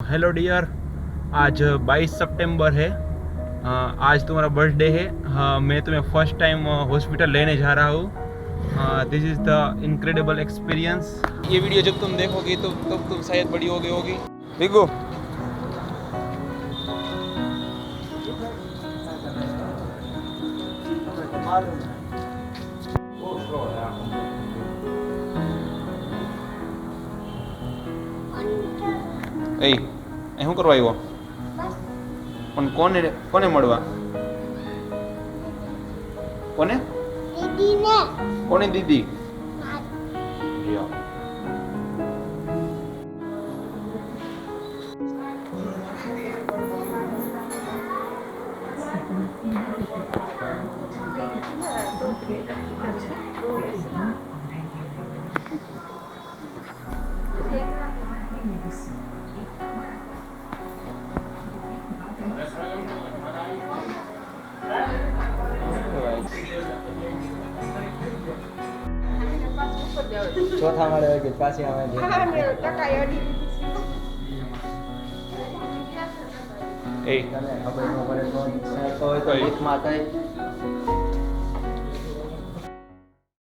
Hello dear, आज 22 सितंबर है। आज तुम्हारा बर्थडे है। हाँ, मैं तुम्हें फर्स्ट टाइम हॉस्पिटल लेने जा रहा हूँ। This is the incredible experience. ये वीडियो जब तुम देखोगी तो तब तुम शायद बड़ी हो गई होगी। देखो એ શું કરવા આવ્યો? પણ કોને કોને મળવા? કોને? દીદીને. કોને દીદી? ચોથા માળે હોય કે પાછી આવે છે. એ તને ખબર ન પડે તો ઈચ્છા હોય તો કઈ? ભીખમાં કઈ